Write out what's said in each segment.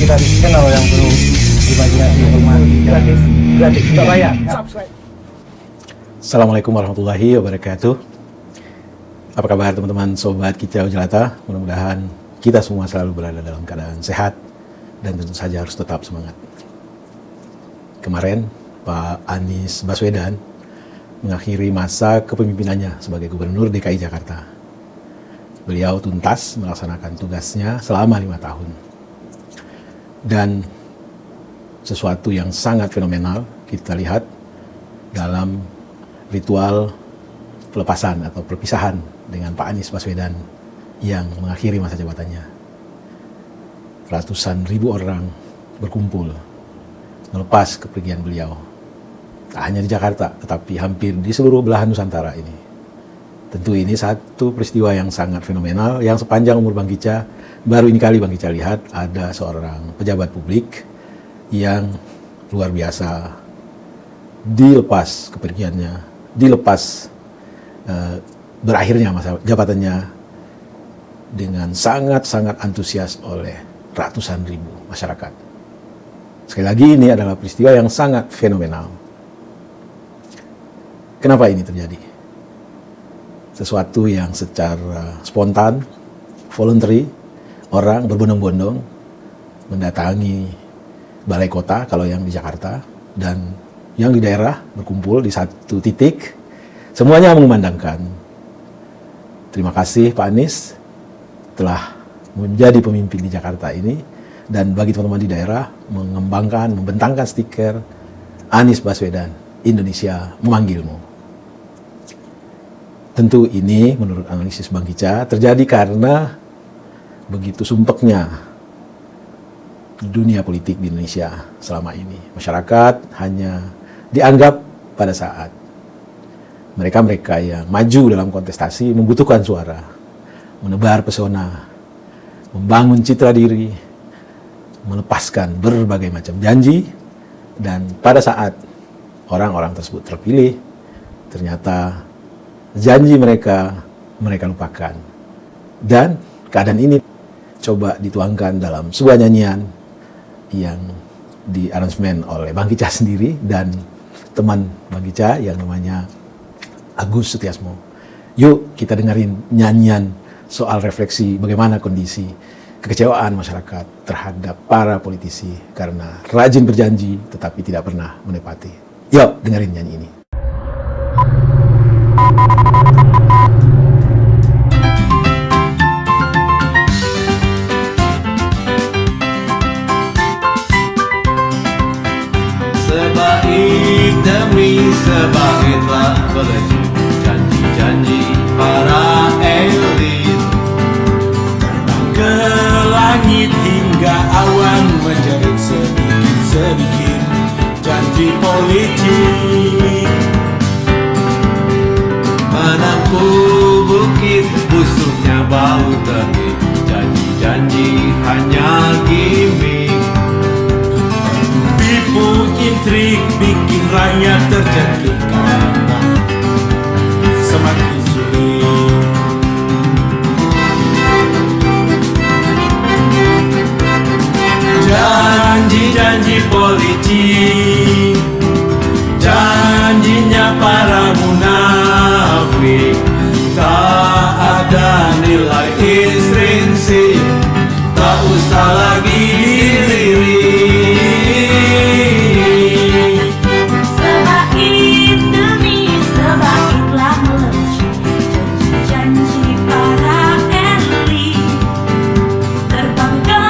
kita di channel yang perlu dibagikan informasi gratis tidak bayar. Subscribe. Assalamualaikum warahmatullahi wabarakatuh. Apa kabar teman-teman sobat Kicau Jelata? Mudah-mudahan kita semua selalu berada dalam keadaan sehat dan tentu saja harus tetap semangat. Kemarin Pak Anies Baswedan mengakhiri masa kepemimpinannya sebagai Gubernur DKI Jakarta. Beliau tuntas melaksanakan tugasnya selama 5 tahun. Dan sesuatu yang sangat fenomenal kita lihat dalam ritual pelepasan atau perpisahan dengan Pak Anies Baswedan yang mengakhiri masa jabatannya. Ratusan ribu orang berkumpul melepas kepergian beliau. Tak hanya di Jakarta, tetapi hampir di seluruh belahan Nusantara ini. Tentu ini satu peristiwa yang sangat fenomenal, yang sepanjang umur Bang Kica, baru ini kali Bang Kica lihat ada seorang pejabat publik yang luar biasa dilepas kepergiannya, dilepas berakhirnya masa jabatannya dengan sangat-sangat antusias oleh ratusan ribu masyarakat. Sekali lagi ini adalah peristiwa yang sangat fenomenal. Kenapa ini terjadi? Sesuatu yang secara spontan, voluntary, orang berbondong-bondong mendatangi balai kota kalau yang di Jakarta dan yang di daerah berkumpul di satu titik, semuanya mengumandangkan terima kasih Pak Anies telah menjadi pemimpin di Jakarta ini, dan bagi teman-teman di daerah mengembangkan, membentangkan stiker Anies Baswedan, Indonesia memanggilmu. Tentu ini menurut analisis Bang Kica terjadi karena begitu sumpeknya dunia politik di Indonesia selama ini. Masyarakat hanya dianggap pada saat mereka-mereka yang maju dalam kontestasi membutuhkan suara, menebar pesona, membangun citra diri, melepaskan berbagai macam janji, dan pada saat orang-orang tersebut terpilih, ternyata janji mereka lupakan. Dan keadaan ini coba dituangkan dalam sebuah nyanyian yang diaransemen oleh Bang Kica sendiri dan teman Bang Kica yang namanya Agus Setiasmo. Yuk kita dengerin nyanyian soal refleksi bagaimana kondisi kekecewaan masyarakat terhadap para politisi karena rajin berjanji tetapi tidak pernah menepati. Yuk dengerin nyanyi ini. Sebaik demi sebaiklah melaju janji-janji para elit, terbang ke langit hingga awan menjerit sedikit-sedikit janji politik. Menempuh bukit busuknya bau terbit, janji-janji hanya gimmick. Tipu intrik bikin rakyat terjangkit karena semakin sulit. Janji-janji politik, janjinya para munafik, tak ada nilai intrinsik, tak usah lagi dilirik. Sebaik demi sebaiklah melaju janji-janji para elit, terbang ke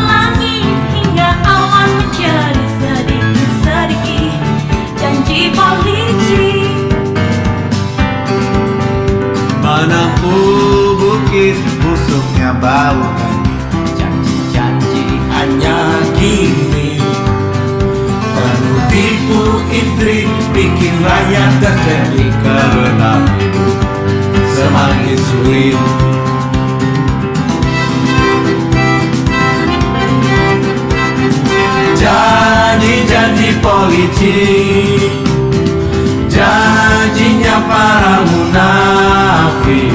langit hingga awan menjerit sedikit-sedikit janji politik. Menempuh bukit busuknya bau janji-janji hanya gimmick. Penuh tipu intrik bikin rakyat terjadi karena hidup semakin sulit. Janji-janji politik, janjinya para munafik,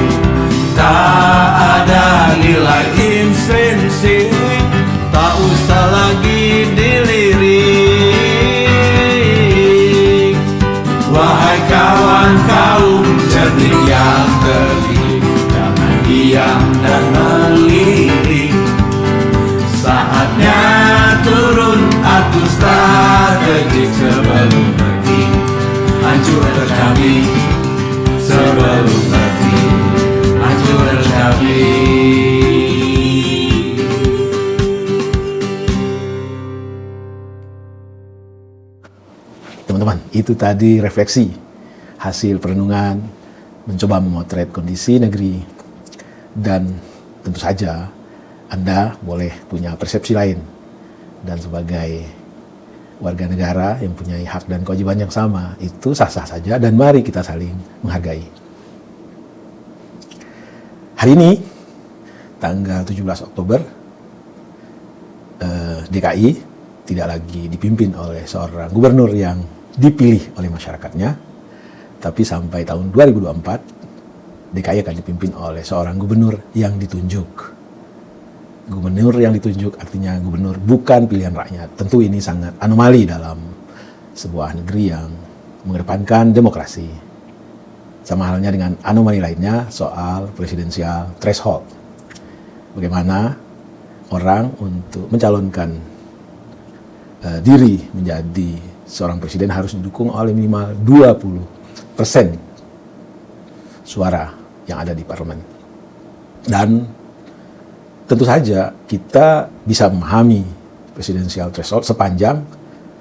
tak ada nilai intrinsik, tak usah lagi kawan kaum cerdik yang terlirik, jangan diam dan melirik. Saatnya turun atur strategik sebelum negeri hancur tercabik. Sebelum negeri hancur tercabik. Teman-teman, itu tadi refleksi hasil perenungan, mencoba memotret kondisi negeri, dan tentu saja Anda boleh punya persepsi lain, dan sebagai warga negara yang punya hak dan kewajiban yang sama, itu sah-sah saja, dan mari kita saling menghargai. Hari ini, tanggal 17 Oktober, DKI tidak lagi dipimpin oleh seorang gubernur yang dipilih oleh masyarakatnya, tapi sampai tahun 2024, DKI akan dipimpin oleh seorang gubernur yang ditunjuk. Gubernur yang ditunjuk artinya gubernur bukan pilihan rakyat. Tentu ini sangat anomali dalam sebuah negeri yang mengedepankan demokrasi. Sama halnya dengan anomali lainnya soal presidensial threshold. Bagaimana orang untuk mencalonkan diri menjadi seorang presiden harus didukung oleh minimal 20% suara yang ada di parlemen. Dan tentu saja kita bisa memahami presidensial threshold sepanjang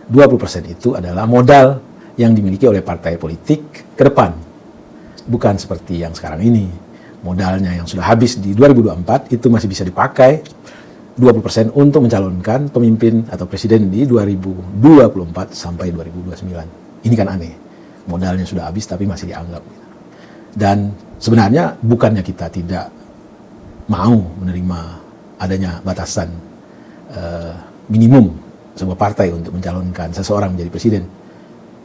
20% itu adalah modal yang dimiliki oleh partai politik ke depan. Bukan seperti yang sekarang ini. Modalnya yang sudah habis di 2024 itu masih bisa dipakai 20% untuk mencalonkan pemimpin atau presiden di 2024 sampai 2029. Ini kan aneh. Modalnya sudah habis tapi masih dianggap. Dan sebenarnya bukannya kita tidak mau menerima adanya batasan minimum sebuah partai untuk mencalonkan seseorang menjadi presiden.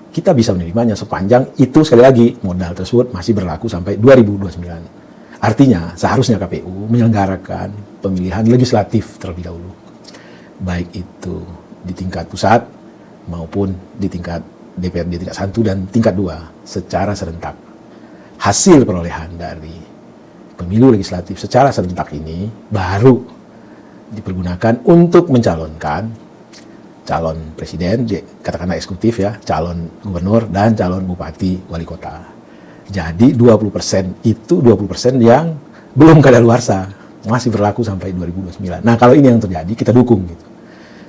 Kita bisa menerimanya sepanjang itu, sekali lagi, modal tersebut masih berlaku sampai 2029. Artinya seharusnya KPU menyelenggarakan pemilihan legislatif terlebih dahulu. Baik itu di tingkat pusat maupun di tingkat DPRD tingkat 1 dan tingkat 2 secara serentak. Hasil perolehan dari pemilu legislatif secara serentak ini baru dipergunakan untuk mencalonkan calon presiden, katakanlah eksekutif ya, calon gubernur dan calon bupati wali kota. Jadi 20% itu 20% yang belum kadaluarsa, masih berlaku sampai 2029. Nah, kalau ini yang terjadi, kita dukung gitu.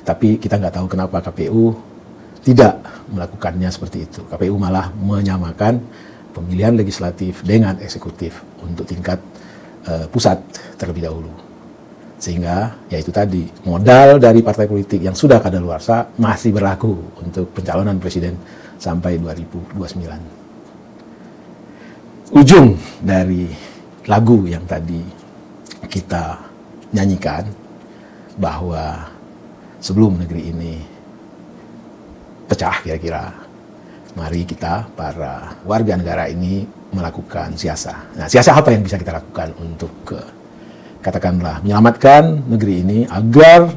Tapi kita nggak tahu kenapa KPU tidak melakukannya seperti itu. KPU malah menyamakan pemilihan legislatif dengan eksekutif untuk tingkat pusat terlebih dahulu. Sehingga ya itu tadi, modal dari partai politik yang sudah kadaluarsa masih berlaku untuk pencalonan presiden sampai 2029. Ujung dari lagu yang tadi kita nyanyikan bahwa sebelum negeri ini pecah kira-kira, mari kita para warga negara ini melakukan siasah. Nah, siasah apa yang bisa kita lakukan untuk katakanlah menyelamatkan negeri ini agar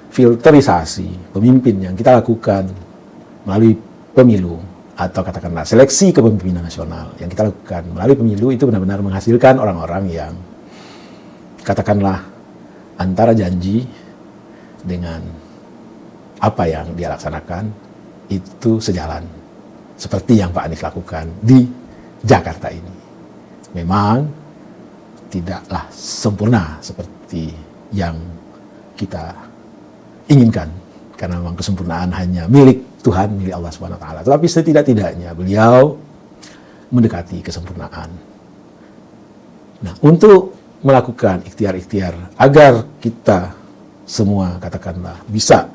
filterisasi pemimpin yang kita lakukan melalui pemilu atau katakanlah seleksi kepemimpinan nasional yang kita lakukan melalui pemilu itu benar-benar menghasilkan orang-orang yang katakanlah antara janji dengan apa yang dia laksanakan itu sejalan seperti yang Pak Anies lakukan di Jakarta ini. Memang tidaklah sempurna seperti yang kita inginkan karena memang kesempurnaan hanya milik Tuhan, milik Allah SWT. Tetapi setidak-tidaknya beliau mendekati kesempurnaan. Nah, untuk melakukan ikhtiar-ikhtiar agar kita semua katakanlah bisa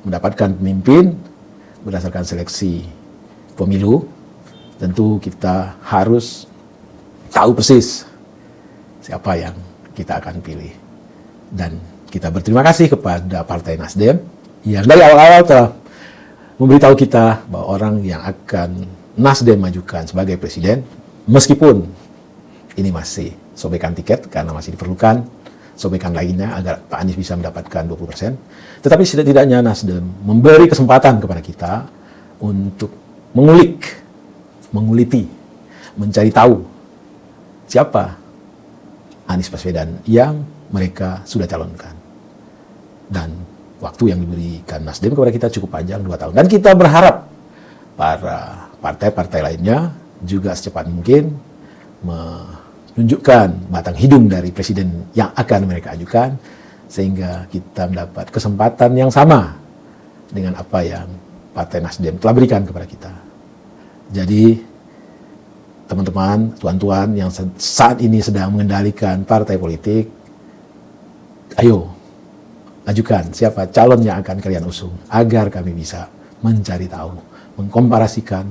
mendapatkan pemimpin berdasarkan seleksi pemilu, tentu kita harus tahu persis siapa yang kita akan pilih. Dan kita berterima kasih kepada Partai Nasdem yang dari awal-awal telah memberitahu kita bahwa orang yang akan Nasdem majukan sebagai presiden, meskipun ini masih sobekan tiket karena masih diperlukan sobekan lainnya agar Pak Anies bisa mendapatkan 20%, tetapi setidaknya Nasdem memberi kesempatan kepada kita untuk mengulik menguliti, mencari tahu siapa Anies Baswedan yang mereka sudah calonkan. Dan waktu yang diberikan Nasdem kepada kita cukup panjang, 2 tahun. Dan kita berharap para partai-partai lainnya juga secepat mungkin menunjukkan batang hidung dari presiden yang akan mereka ajukan, sehingga kita mendapat kesempatan yang sama dengan apa yang Partai Nasdem telah berikan kepada kita. Jadi, teman-teman, tuan-tuan yang saat ini sedang mengendalikan partai politik, ayo, ajukan siapa calon yang akan kalian usung, agar kami bisa mencari tahu, mengkomparasikan,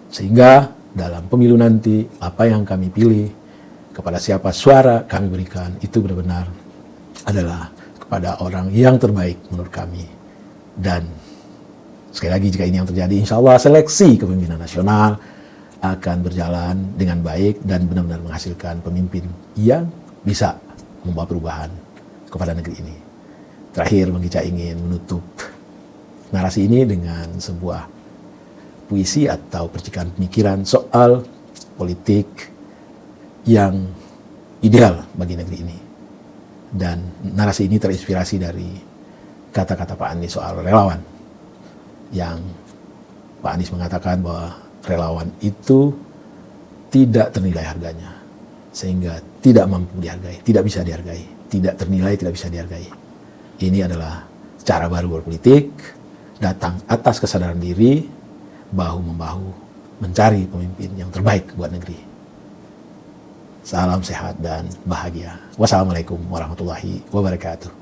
sehingga dalam pemilu nanti, apa yang kami pilih, kepada siapa suara kami berikan, itu benar-benar adalah kepada orang yang terbaik menurut kami. Dan sekali lagi, jika ini yang terjadi, insya Allah seleksi kepemimpinan nasional akan berjalan dengan baik dan benar-benar menghasilkan pemimpin yang bisa membawa perubahan kepada negeri ini. Terakhir, Bang Kicak ingin menutup narasi ini dengan sebuah puisi atau percikan pemikiran soal politik yang ideal bagi negeri ini. Dan narasi ini terinspirasi dari kata-kata Pak Anies soal relawan, yang Pak Anies mengatakan bahwa relawan itu tidak ternilai harganya, sehingga tidak mampu dihargai, tidak bisa dihargai, tidak ternilai, tidak bisa dihargai. Ini adalah cara baru berpolitik, datang atas kesadaran diri, bahu-membahu mencari pemimpin yang terbaik buat negeri. Salam sehat dan bahagia. Wassalamualaikum warahmatullahi wabarakatuh.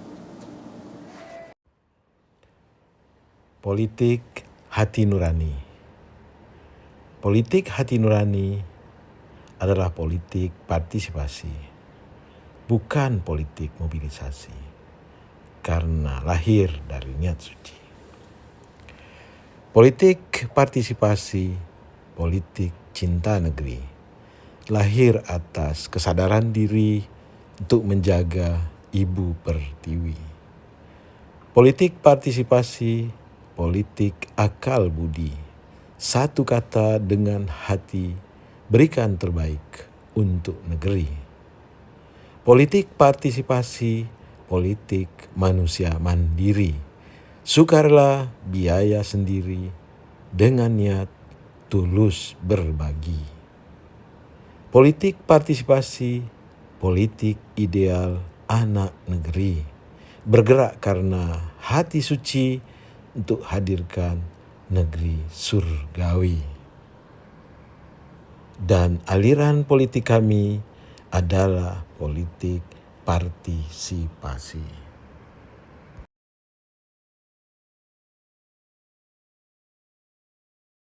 Politik hati nurani. Politik hati nurani adalah politik partisipasi, bukan politik mobilisasi, karena lahir dari niat suci. Politik partisipasi, politik cinta negeri, lahir atas kesadaran diri untuk menjaga Ibu Pertiwi. Politik partisipasi, politik akal budi, satu kata dengan hati, berikan terbaik untuk negeri. Politik partisipasi, politik manusia mandiri, sukarela biaya sendiri dengan niat tulus berbagi. Politik partisipasi, politik ideal anak negeri, bergerak karena hati suci untuk hadirkan negeri surgawi. Dan aliran politik kami adalah politik partisipasi.